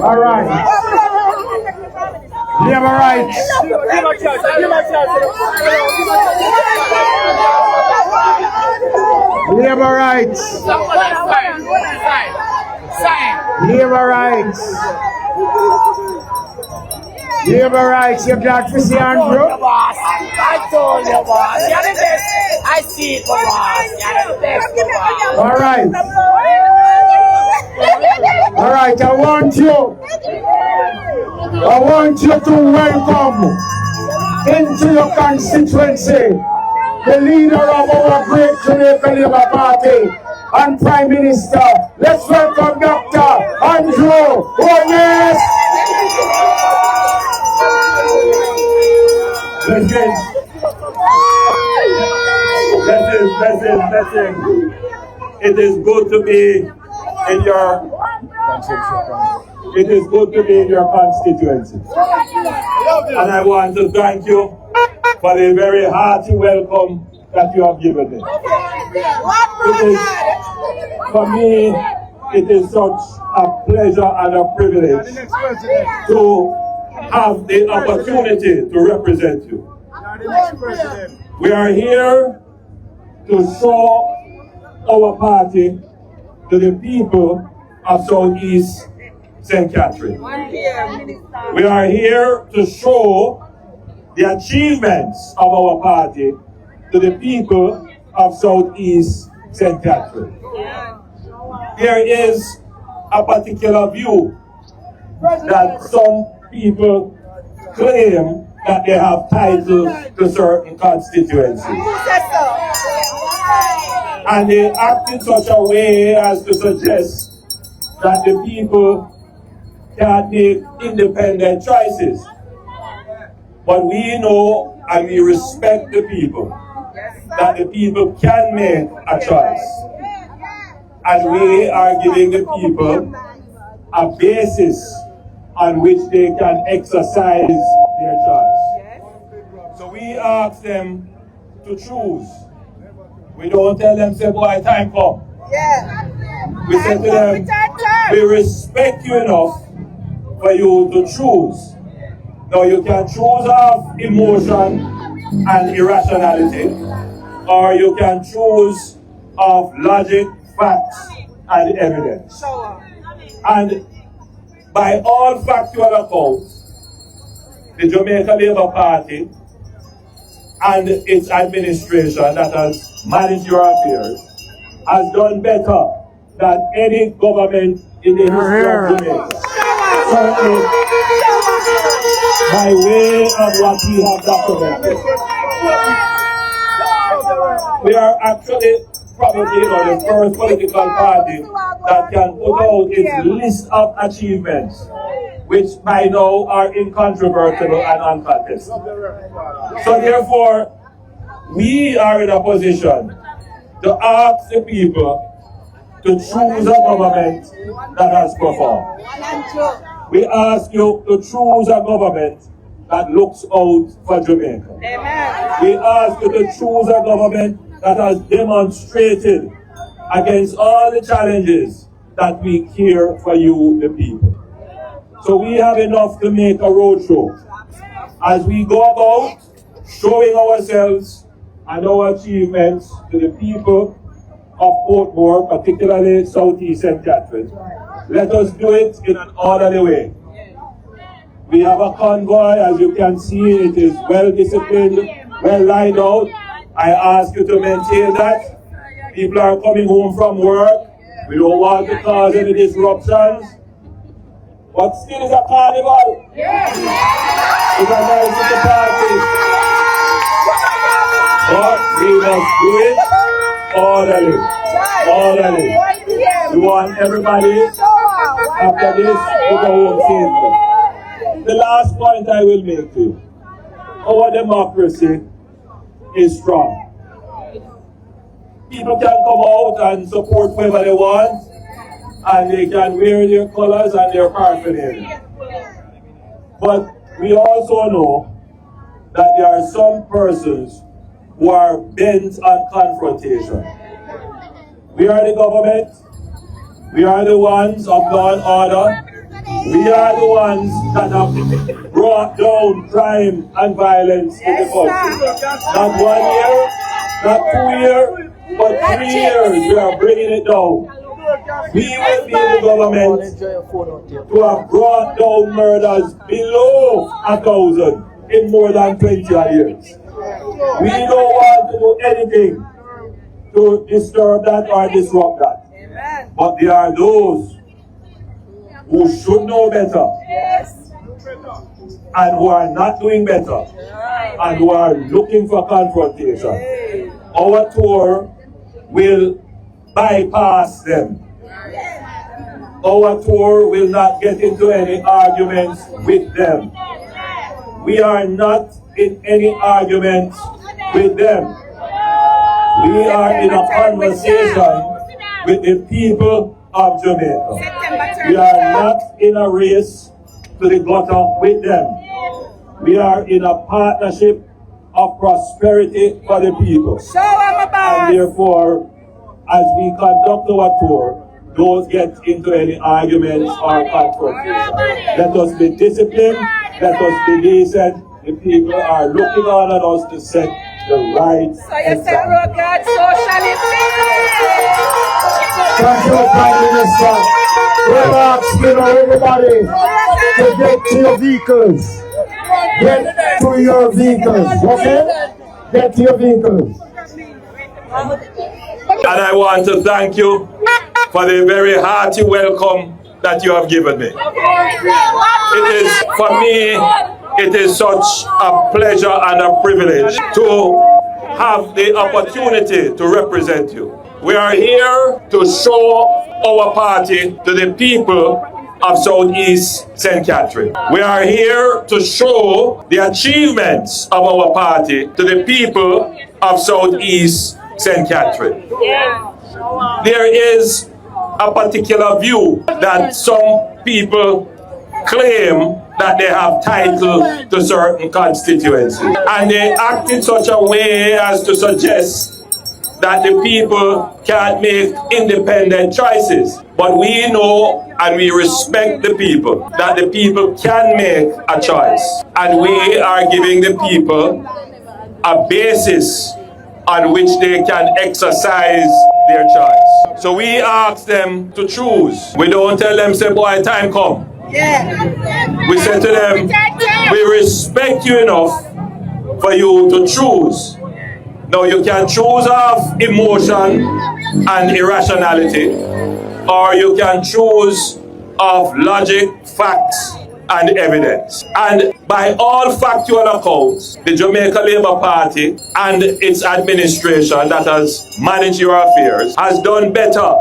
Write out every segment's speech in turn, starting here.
All right. Labor rights. Labor rights. Labor rights. Labor rights. You got to see Andrew? I told you, boss. You're the best. I see it, boss. You're the best, boss. All right. All right. I want you to welcome into your constituency the leader of our great Jamaica Labour Party and Prime Minister. Let's welcome Dr. Andrew Holness. Blessings. It is good to be in your constituency. And I want to thank you for the very hearty welcome that you have given me. For me, it is such a pleasure and a privilege to have the opportunity to represent you. We are here to show our party to the people of Southeast St. Catherine. We are here to show the achievements of our party to the people of Southeast St. Catherine. There is a particular view that some people claim that they have titles to certain constituencies. And they act in such a way as to suggest that the people can make independent choices. But we know and we respect the people, that the people can make a choice. And we are giving the people a basis on which they can exercise their choice. So we ask them to choose. We don't tell them, say, boy, time come. We say to them, we respect you enough for you to choose. Now you can choose of emotion and irrationality, or you can choose of logic, facts, and evidence. And by all factual accounts, the Jamaica Labour Party and its administration that has managed your affairs has done better than any government in the history of Jamaica. Certainly, by way of what we have documented. We are actually probably the first political party that can put out its list of achievements, which by now are incontrovertible and uncontested. So therefore, we are in a position to ask the people to choose a government that has performed. We ask you to choose a government that looks out for Jamaica. We ask you to choose a government that has demonstrated against all the challenges that we care for you, the people. So we have enough to make a roadshow as we go about showing ourselves and our achievements to the people of Portmore, particularly Southeast St. Catherine. Let us do it in an orderly way. We have a convoy, as you can see, it is well disciplined, well lined out. I ask you to maintain that. People are coming home from work. We don't want to cause any disruptions. But still is a carnival. It's a nice little party. But we must do it orderly. Orderly. We want everybody after this to go home safely. The last point I will make to you. Our democracy is strong. People can come out and support whoever they want, and they can wear their colors and their paraphernalia. But we also know that there are some persons who are bent on confrontation. We are the government. We are the ones of law and order. We are the ones that have brought down crime and violence in the country. Not 1 year, not 2 years, but 3 years we are bringing it down. We will be the government to have brought down murders below 1,000 in more than 20 years. We don't want to do anything to disturb that or disrupt that. But there are those who should know better and who are not doing better and who are looking for confrontation. Our tour will bypass them. Our tour will not get into any arguments with them. We are not in any arguments with them. We are in a conversation with the people of Jamaica. We are not in a race to the gutter with them. We are in a partnership of prosperity for the people. And therefore, as we conduct our tour, don't get into any arguments or confrontation. Let us be disciplined. Let us be decent. The people are looking on at us to set the right example. Thank you, Prime Minister. We're asking everybody to get to your vehicles. Get to your vehicles, okay? Get to your vehicles. And I want to thank you for the very hearty welcome that you have given me. It is, for me, it is such a pleasure and a privilege to have the opportunity to represent you. We are here to show our party to the people of Southeast St. Catherine. We are here to show the achievements of our party to the people of Southeast St. Catherine. There is a particular view that some people claim that they have title to certain constituencies. And they act in such a way as to suggest that the people can't make independent choices. But we know and we respect the people, that the people can make a choice. And we are giving the people a basis on which they can exercise their choice. So we ask them to choose. We don't tell them, say, boy, time come. We say to them, we respect you enough for you to choose. Now you can choose of emotion and irrationality, or you can choose of logic, facts, and evidence. And by all factual accounts, the Jamaica Labour Party and its administration that has managed your affairs has done better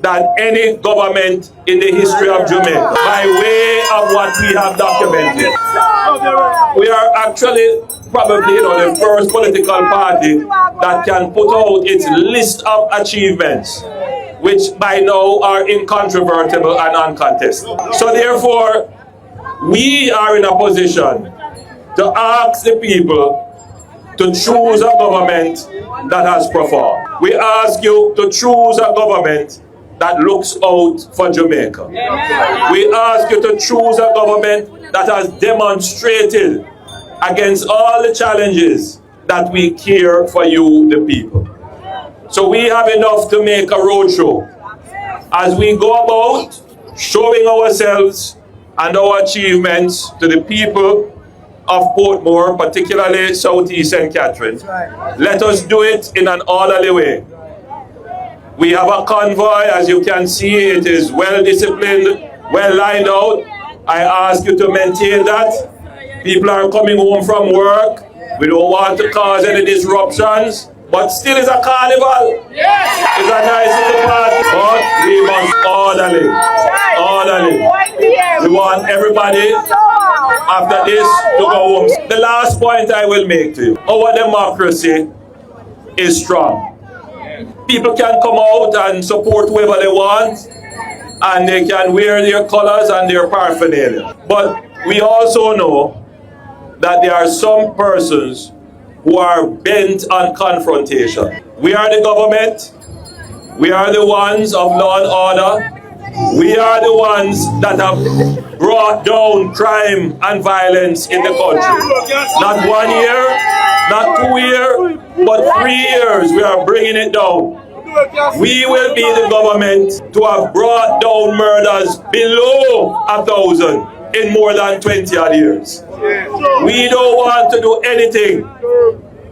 than any government in the history of Jamaica by way of what we have documented. We are actually probably the first political party that can put out its list of achievements, which by now are incontrovertible and uncontested. So therefore, we are in a position to ask the people to choose a government that has performed. We ask you to choose a government that looks out for Jamaica. We ask you to choose a government that has demonstrated against all the challenges that we care for you, the people. So we have enough to make a roadshow as we go about showing ourselves and our achievements to the people of Portmore, particularly Southeast St. Catherine. Let us do it in an orderly way. We have a convoy, as you can see, it is well disciplined, well lined out. I ask you to maintain that. People are coming home from work. We don't want to cause any disruptions, but still it's a carnival. It's a nice little party, but we must orderly. We want everybody after this to go home. The last point I will make to you, our democracy is strong. People can come out and support whoever they want, and they can wear their colors and their paraphernalia. But we also know that there are some persons who are bent on confrontation. We are the government. We are the ones of law and order. We are the ones that have brought down crime and violence in the country. Not 1 year, not 2 years, but 3 years we are bringing it down. We will be the government to have brought down murders below 1,000 in more than 20 odd years. We don't want to do anything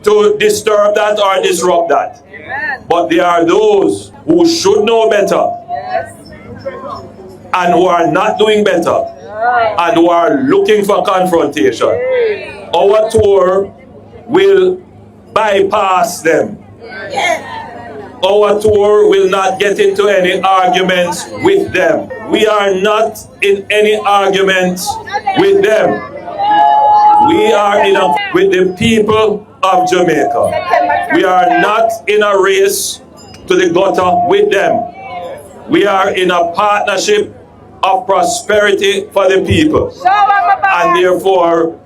to disturb that or disrupt that. But there are those who should know better and who are not doing better and who are looking for confrontation. Our tour will bypass them. Our tour will not get into any arguments with them. We are not in any arguments with them. We are with the people of Jamaica. We are not in a race to the gutter with them. We are in a partnership of prosperity for the people. And therefore,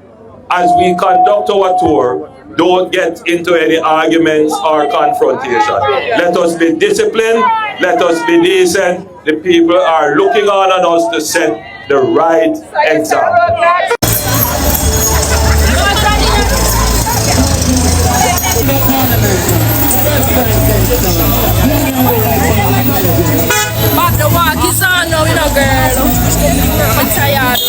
as we conduct our tour, don't get into any arguments or confrontation. Let us be disciplined. Let us be decent. The people are looking on us to set the right example. But the walk is on now, you know, girl. I'm tired.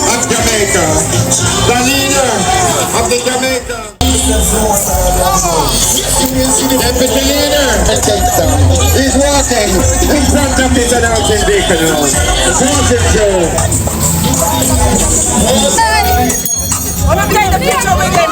Of Jamaica, the leader of the Jamaica. Deputy leader, he's walking in front of his announcing beacon now. Crossing through. I'm going to take the picture with him.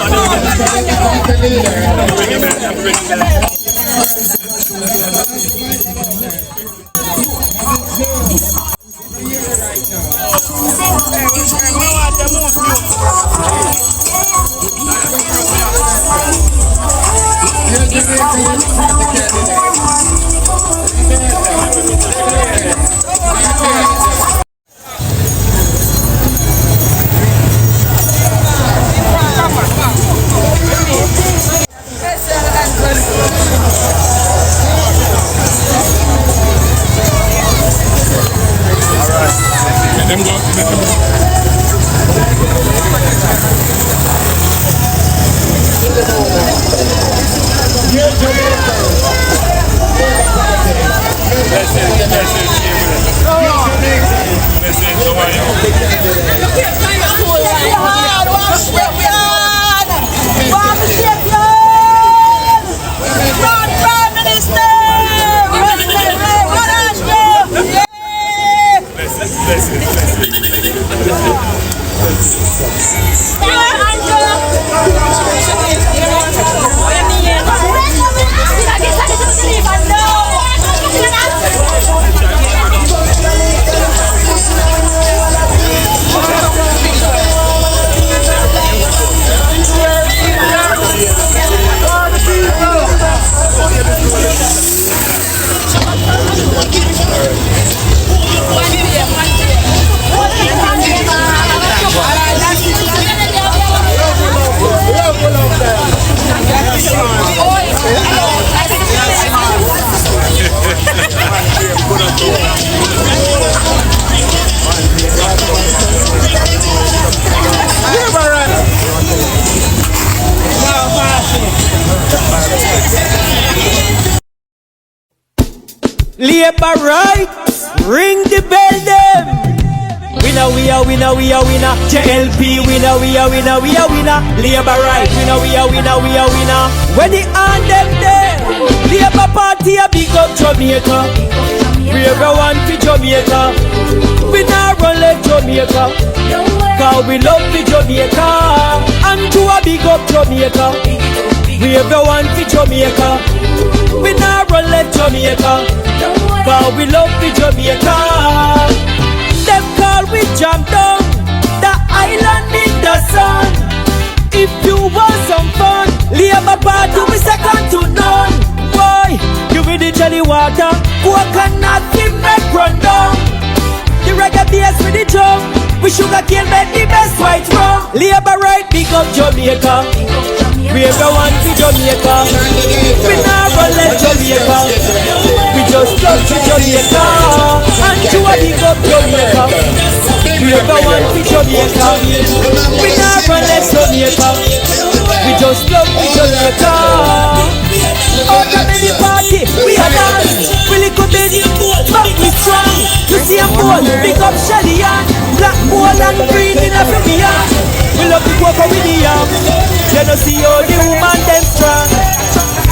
Labor rights, ring the bell them. Winner, we are winner, we are winner. JLP winner, we are winner, we are winner. Labor rights, winner, we are winner, we are winner. When the hand them there, Labor Party a big up Jamaica. We everyone to Jamaica. We not run like Jamaica, cause we love the Jamaica. And to a big up Jamaica, we everyone for Jamaica. We not run like Jamaica, cause we love the Jamaica. Them call we jump down the island in the sun. If you want some fun, Labour Party we second to none. Boy, give me the jelly water, coconut we make run down. The reggae bass with the drum, we sugar cane make the best white rum. Labour right, big up Jamaica. We everyone for Jamaica. We not run like Jamaica, we just love to Jamaica. And to a big up Jamaica. We everyone for Jamaica. We not run like Jamaica, we just love to Jamaica. Out of any party, we are dance. We little bit, but we strong. You see a ball, pick up Shelly and black ball and green in every yard. We love to walk with the yam. You know see all the woman them strong.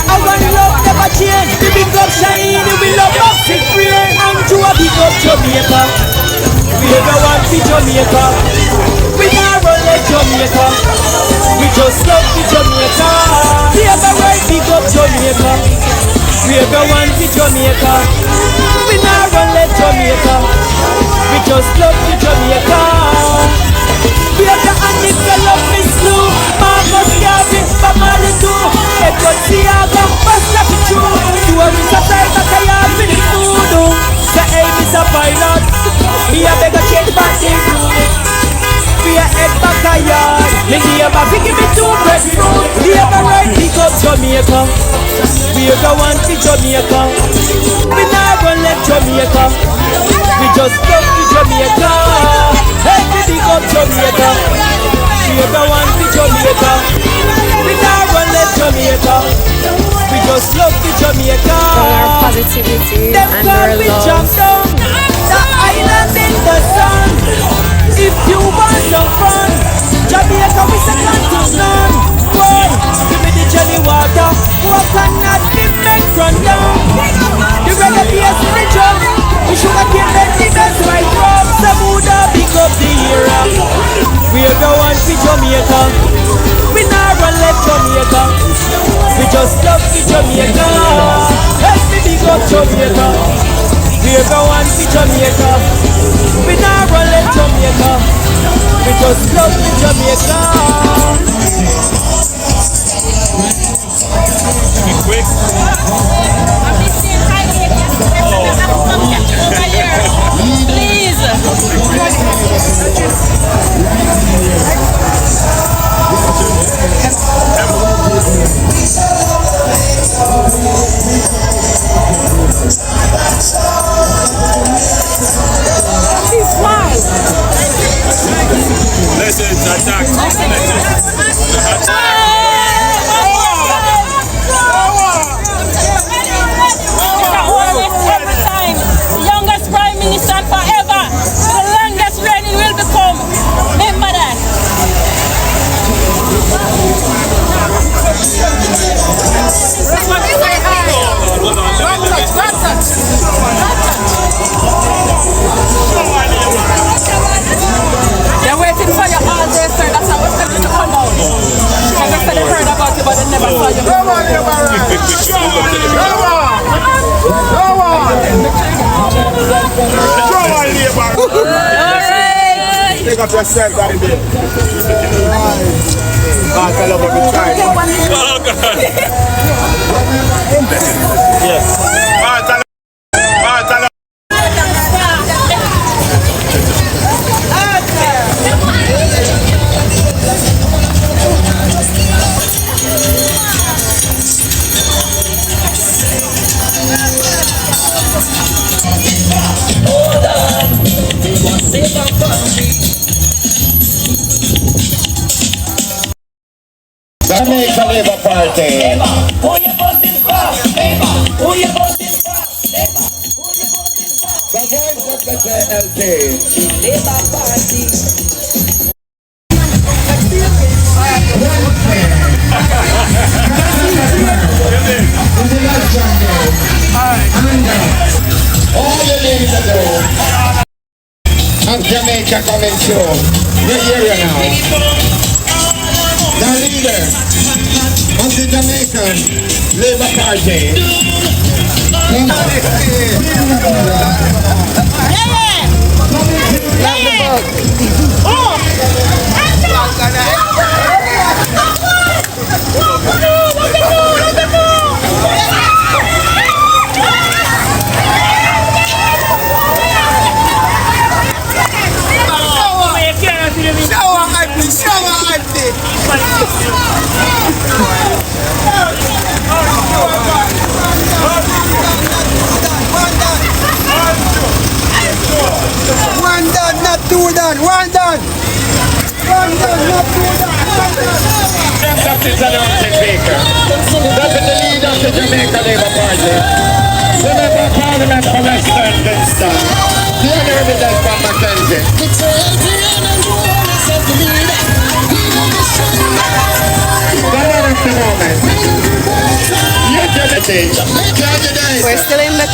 Our love never change. We pick up shine, we love up the brain. And to a big up Jamaica. We ever want to Jamaica. We not run like Jamaica, we just love the Jamaica. We ever right big up Jamaica. We ever want to Jamaica. We not run like Jamaica, we just love the Jamaica. We have the Annika love me slow, Marcus Garvey, Family too. Edward Siaga, Pastor Pichu. You are in the side that I have in the food. The aim is a pilot. We are beg a change back the road. We are head back a yard. Me neighbor fi give me 2 breadfruit. Labour right pick up Jamaica. We are the one for Jamaica. We not run like Jamaica, we just love the Jamaica. Hey, we pick up Jamaica. We are the one for Jamaica. We not run like Jamaica, we just love the Jamaica. Positivity them and call more we jump love. down the island in the sun. If you want some fun, Jamaica we second to none. Boy, give me the jelly water, coconut we make run down. The reggae bass in the drum, we sugar cane make the best right rum. Samuda big up the era. We are the one for Jamaica. We not run like Jamaica, we just love the Jamaica. Help me big up Jamaica. We are the one for Jamaica. We not run like Jamaica, we just love the Jamaica. Quick. Listen, attack. Every time, youngest prime minister forever, the longest reigning will become. Remember that. They're waiting for you all day, sir. That's how we're going to come out. Because they said they heard about you, but they never saw you. Pick up yourself, that is it. God, I love every child. Yes. Jamaica Labour Party. The voice of the JLP. Labour Party. All the ladies ago. Jamaica coming through. We're here now. The leader of the Jamaican Labour Party. One done, not two done. One done. One done, not two done. That is an Arctic Baker. That is the leader of the Jamaica Labour Party. The Member of Parliament for Western Kingston. The Honourable from Mackenzie. We're still in the...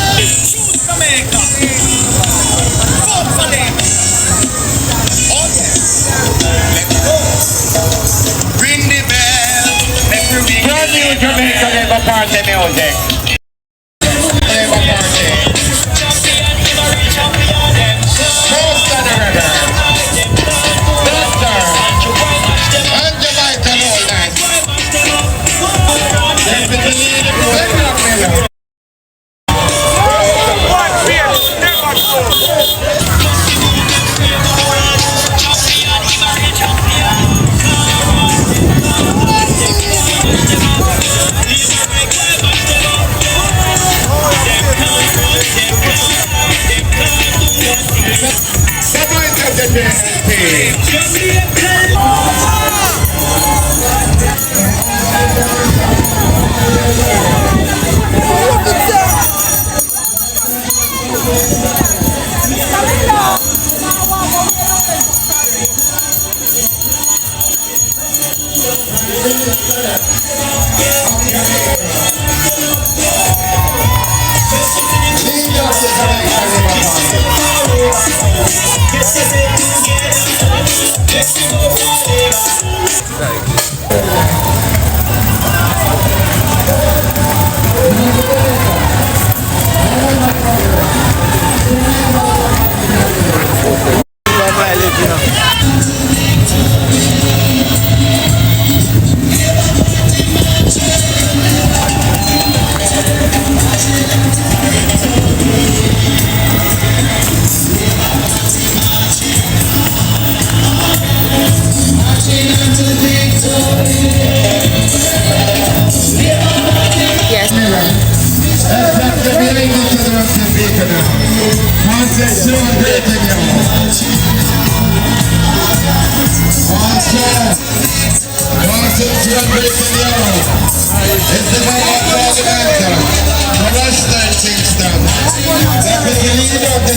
Ring the bell. Brand new Jamaica Labour Party music. Labour Party. Coast of the river. Doctor. And Jamaica Holness. Deputy Leader Miller.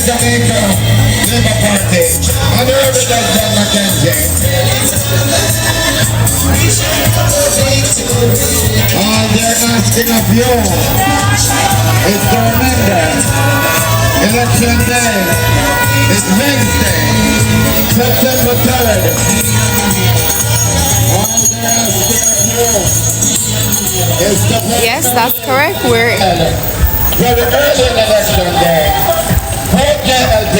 Jamaica Labour Party. Honourable Dr. Mackenzie. All they're asking of you is to remember election day is Wednesday, September 3rd. All they're asking of you is to Yes, that's correct. We're very early in election day. Vote JLP.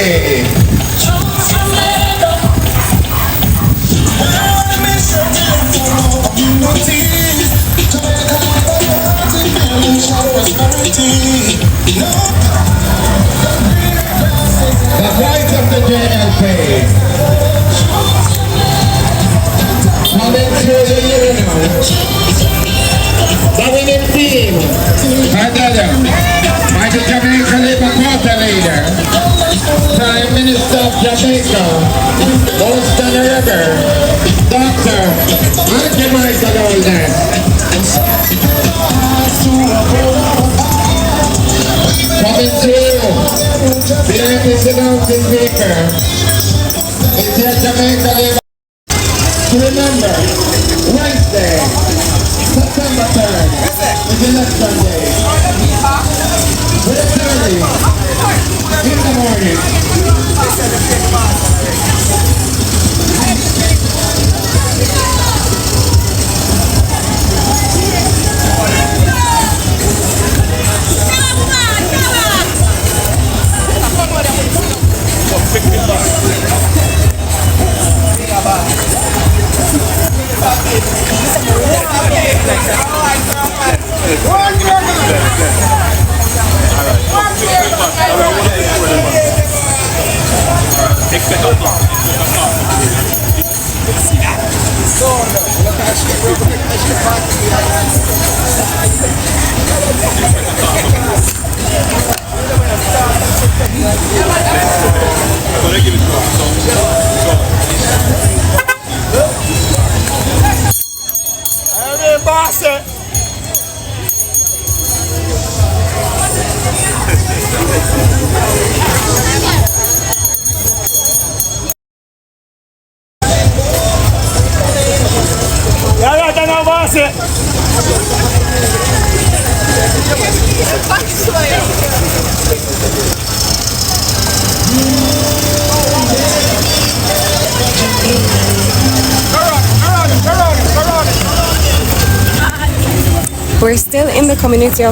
The voice of the JLP. Coming through the urinal. The winning team. By the Jamaica Labour Party leader, Prime Minister of Jamaica, most honorable Dr. Andrew Holness. Coming through, the announcing speaker is your Jamaica Labour. Remember, Wednesday, September 3rd is election day. Very early in the morning. We're still in the community of